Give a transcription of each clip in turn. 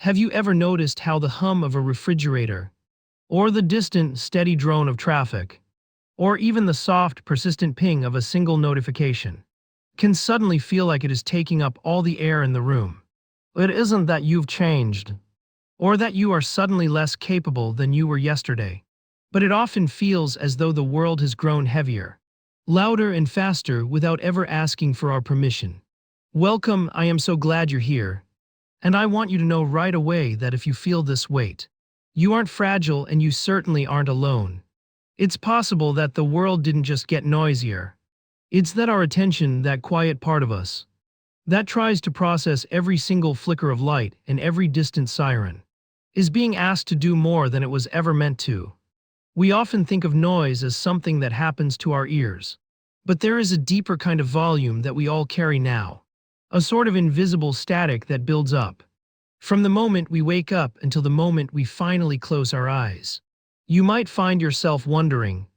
Have you ever noticed how the hum of a refrigerator, or the distant, steady drone of traffic, or even the soft, persistent ping of a single notification, can suddenly feel like it is taking up all the air in the room? It isn't that you've changed, or that you are suddenly less capable than you were yesterday, but it often feels as though the world has grown heavier, louder and faster without ever asking for our permission. Welcome, I am so glad you're here. And I want you to know right away that if you feel this weight, you aren't fragile and you certainly aren't alone. It's possible that the world didn't just get noisier. It's that our attention, that quiet part of us, that tries to process every single flicker of light and every distant siren, is being asked to do more than it was ever meant to. We often think of noise as something that happens to our ears, but there is a deeper kind of volume that we all carry now, a sort of invisible static that builds up from the moment we wake up until the moment we finally close our eyes. You might find yourself wondering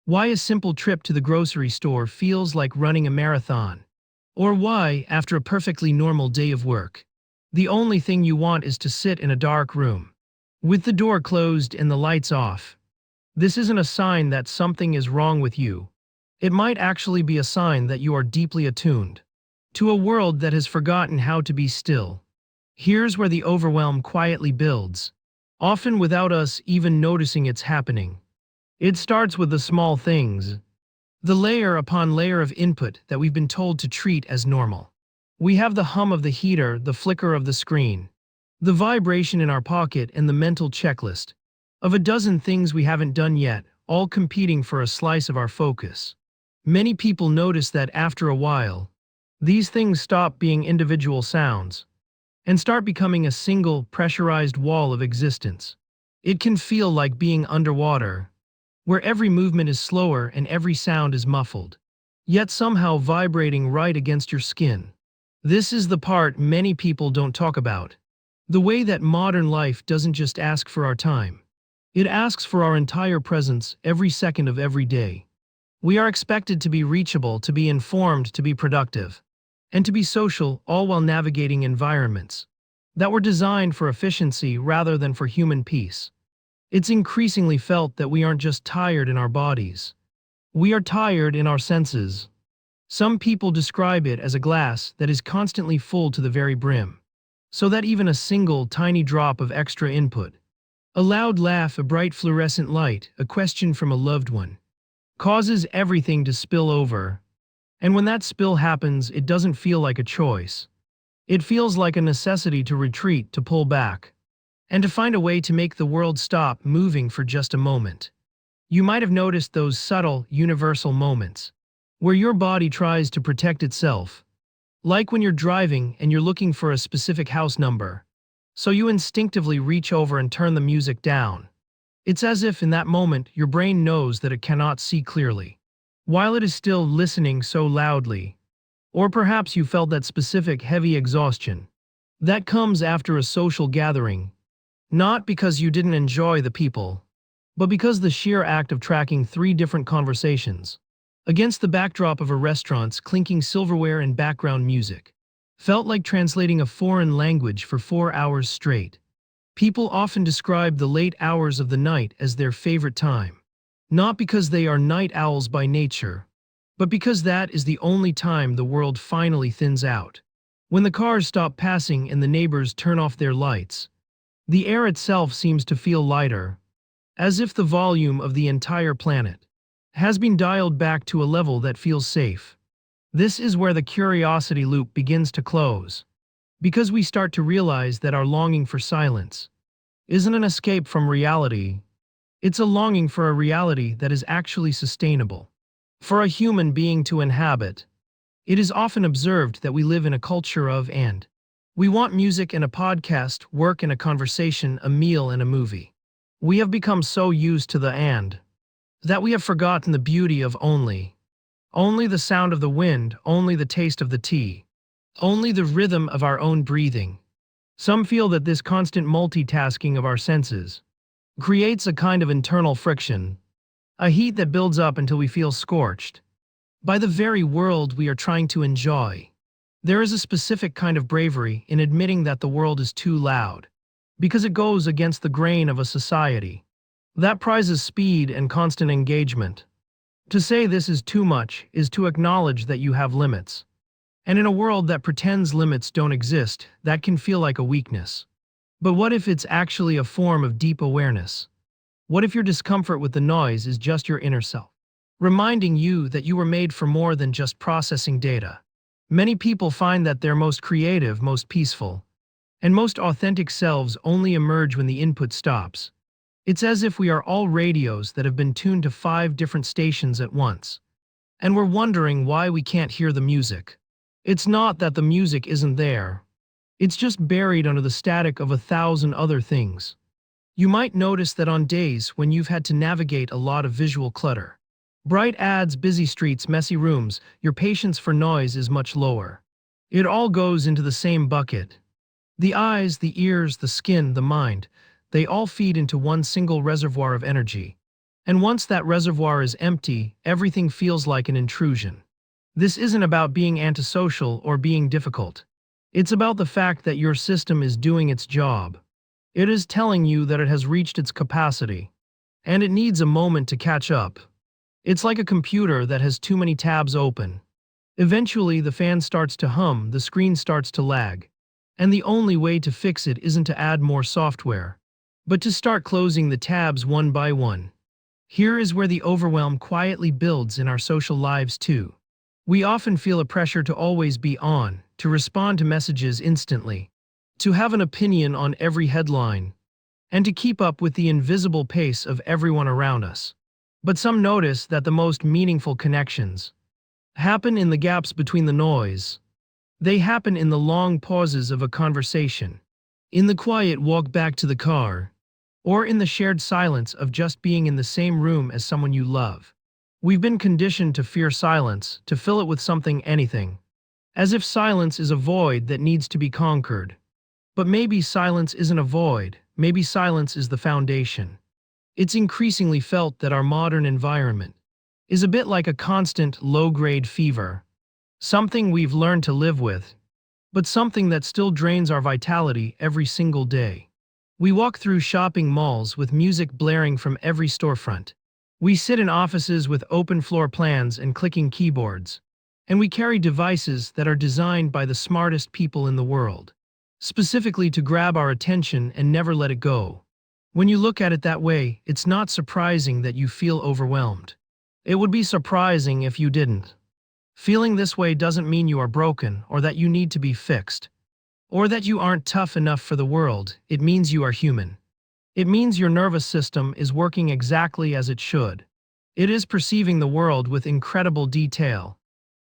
why a simple trip to the grocery store feels like running a marathon, or why, after a perfectly normal day of work, the only thing you want is to sit in a dark room, with the door closed and the lights off. This isn't a sign that something is wrong with you. It might actually be a sign that you are deeply attuned to a world that has forgotten how to be still. Here's where the overwhelm quietly builds, often without us even noticing it's happening. It starts with the small things, the layer upon layer of input that we've been told to treat as normal. We have the hum of the heater, the flicker of the screen, the vibration in our pocket, and the mental checklist of a dozen things we haven't done yet, all competing for a slice of our focus. Many people notice that after a while, these things stop being individual sounds and start becoming a single, pressurized wall of existence. It can feel like being underwater, where every movement is slower and every sound is muffled, yet somehow vibrating right against your skin. This is the part many people don't talk about. The way that modern life doesn't just ask for our time. It asks for our entire presence every second of every day. We are expected to be reachable, to be informed, to be productive, and to be social, all while navigating environments that were designed for efficiency rather than for human peace. It's increasingly felt that we aren't just tired in our bodies. We are tired in our senses. Some people describe it as a glass that is constantly full to the very brim, so that even a single tiny drop of extra input, a loud laugh, a bright fluorescent light, a question from a loved one, causes everything to spill over. And when that spill happens, it doesn't feel like a choice. It feels like a necessity to retreat, to pull back, and to find a way to make the world stop moving for just a moment. You might have noticed those subtle, universal moments where your body tries to protect itself, like when you're driving and you're looking for a specific house number, so you instinctively reach over and turn the music down. It's as if in that moment your brain knows that it cannot see clearly, while it is still listening so loudly. Or perhaps you felt that specific heavy exhaustion that comes after a social gathering, not because you didn't enjoy the people, but because the sheer act of tracking 3 different conversations against the backdrop of a restaurant's clinking silverware and background music felt like translating a foreign language for 4 hours straight. People often describe the late hours of the night as their favorite time, not because they are night owls by nature, but because that is the only time the world finally thins out. When the cars stop passing and the neighbors turn off their lights, the air itself seems to feel lighter, as if the volume of the entire planet has been dialed back to a level that feels safe. This is where the curiosity loop begins to close, because we start to realize that our longing for silence isn't an escape from reality. It's a longing for a reality that is actually sustainable, for a human being to inhabit. It is often observed that we live in a culture of and. We want music and a podcast, work and a conversation, a meal and a movie. We have become so used to the and that we have forgotten the beauty of only. Only the sound of the wind, only the taste of the tea, only the rhythm of our own breathing. Some feel that this constant multitasking of our senses creates a kind of internal friction, a heat that builds up until we feel scorched by the very world we are trying to enjoy. There is a specific kind of bravery in admitting that the world is too loud, because it goes against the grain of a society that prizes speed and constant engagement. To say this is too much is to acknowledge that you have limits. And in a world that pretends limits don't exist, that can feel like a weakness. But what if it's actually a form of deep awareness? What if your discomfort with the noise is just your inner self, reminding you that you were made for more than just processing data? Many people find that their most creative, most peaceful, and most authentic selves only emerge when the input stops. It's as if we are all radios that have been tuned to 5 different stations at once, and we're wondering why we can't hear the music. It's not that the music isn't there. It's just buried under the static of 1,000 other things. You might notice that on days when you've had to navigate a lot of visual clutter, bright ads, busy streets, messy rooms, your patience for noise is much lower. It all goes into the same bucket. The eyes, the ears, the skin, the mind, they all feed into one single reservoir of energy. And once that reservoir is empty, everything feels like an intrusion. This isn't about being antisocial or being difficult. It's about the fact that your system is doing its job. It is telling you that it has reached its capacity, and it needs a moment to catch up. It's like a computer that has too many tabs open. Eventually, the fan starts to hum, the screen starts to lag. And the only way to fix it isn't to add more software, but to start closing the tabs one by one. Here is where the overwhelm quietly builds in our social lives too. We often feel a pressure to always be on, to respond to messages instantly, to have an opinion on every headline, and to keep up with the invisible pace of everyone around us. But some notice that the most meaningful connections happen in the gaps between the noise. They happen in the long pauses of a conversation, in the quiet walk back to the car, or in the shared silence of just being in the same room as someone you love. We've been conditioned to fear silence, to fill it with something, anything, as if silence is a void that needs to be conquered. But maybe silence isn't a void, maybe silence is the foundation. It's increasingly felt that our modern environment is a bit like a constant, low-grade fever, something we've learned to live with, but something that still drains our vitality every single day. We walk through shopping malls with music blaring from every storefront. We sit in offices with open floor plans and clicking keyboards. And we carry devices that are designed by the smartest people in the world, specifically to grab our attention and never let it go. When you look at it that way, it's not surprising that you feel overwhelmed. It would be surprising if you didn't. Feeling this way doesn't mean you are broken or that you need to be fixed, or that you aren't tough enough for the world. It means you are human. It means your nervous system is working exactly as it should. It is perceiving the world with incredible detail,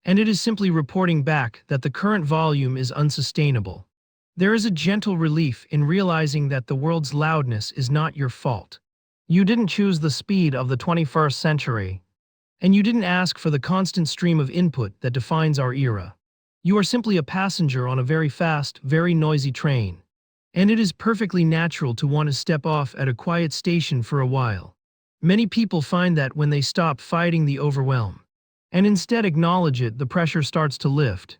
and it is simply reporting back that the current volume is unsustainable. There is a gentle relief in realizing that the world's loudness is not your fault. You didn't choose the speed of the 21st century, and you didn't ask for the constant stream of input that defines our era. You are simply a passenger on a very fast, very noisy train. And it is perfectly natural to want to step off at a quiet station for a while. Many people find that when they stop fighting the overwhelm, and instead acknowledge it, the pressure starts to lift.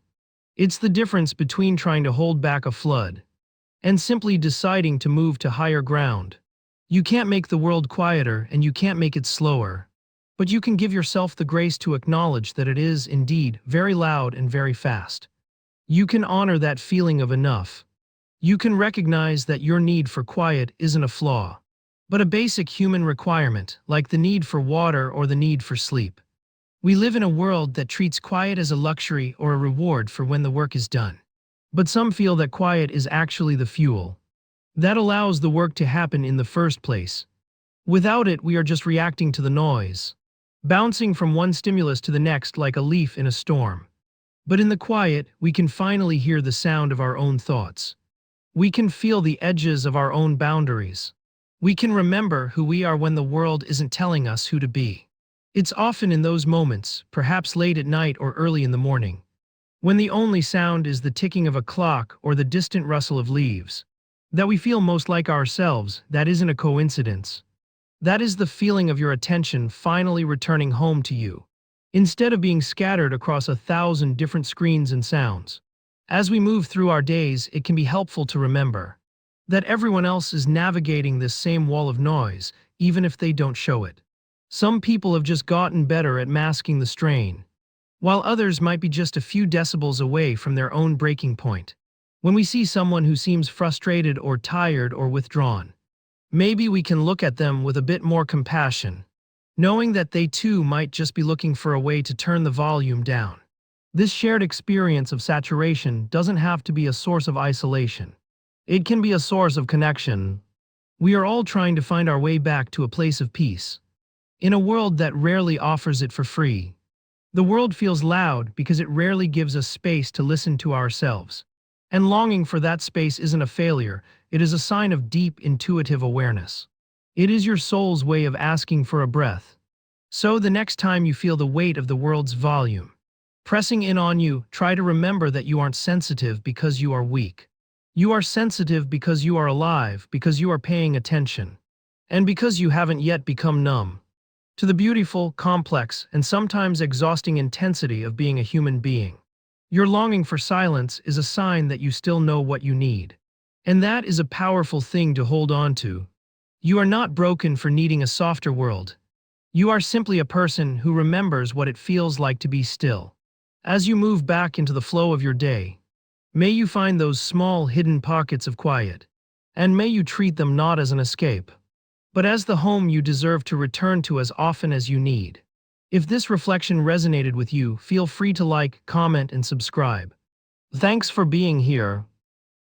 It's the difference between trying to hold back a flood and simply deciding to move to higher ground. You can't make the world quieter and you can't make it slower, but you can give yourself the grace to acknowledge that it is, indeed, very loud and very fast. You can honor that feeling of enough. You can recognize that your need for quiet isn't a flaw, but a basic human requirement, like the need for water or the need for sleep. We live in a world that treats quiet as a luxury or a reward for when the work is done. But some feel that quiet is actually the fuel that allows the work to happen in the first place. Without it, we are just reacting to the noise, bouncing from one stimulus to the next like a leaf in a storm. But in the quiet, we can finally hear the sound of our own thoughts. We can feel the edges of our own boundaries. We can remember who we are when the world isn't telling us who to be. It's often in those moments, perhaps late at night or early in the morning, when the only sound is the ticking of a clock or the distant rustle of leaves, that we feel most like ourselves. That isn't a coincidence. That is the feeling of your attention finally returning home to you, instead of being scattered across 1,000 different screens and sounds. As we move through our days, it can be helpful to remember that everyone else is navigating this same wall of noise, even if they don't show it. Some people have just gotten better at masking the strain, while others might be just a few decibels away from their own breaking point. When we see someone who seems frustrated or tired or withdrawn, maybe we can look at them with a bit more compassion, knowing that they too might just be looking for a way to turn the volume down. This shared experience of saturation doesn't have to be a source of isolation. It can be a source of connection. We are all trying to find our way back to a place of peace, in a world that rarely offers it for free. The world feels loud because it rarely gives us space to listen to ourselves. And longing for that space isn't a failure, it is a sign of deep intuitive awareness. It is your soul's way of asking for a breath. So the next time you feel the weight of the world's volume pressing in on you, try to remember that you aren't sensitive because you are weak. You are sensitive because you are alive, because you are paying attention, and because you haven't yet become numb to the beautiful, complex, and sometimes exhausting intensity of being a human being. Your longing for silence is a sign that you still know what you need. And that is a powerful thing to hold on to. You are not broken for needing a softer world. You are simply a person who remembers what it feels like to be still. As you move back into the flow of your day, may you find those small, hidden pockets of quiet, and may you treat them not as an escape, but as the home you deserve to return to as often as you need. If this reflection resonated with you, feel free to like, comment, and subscribe. Thanks for being here.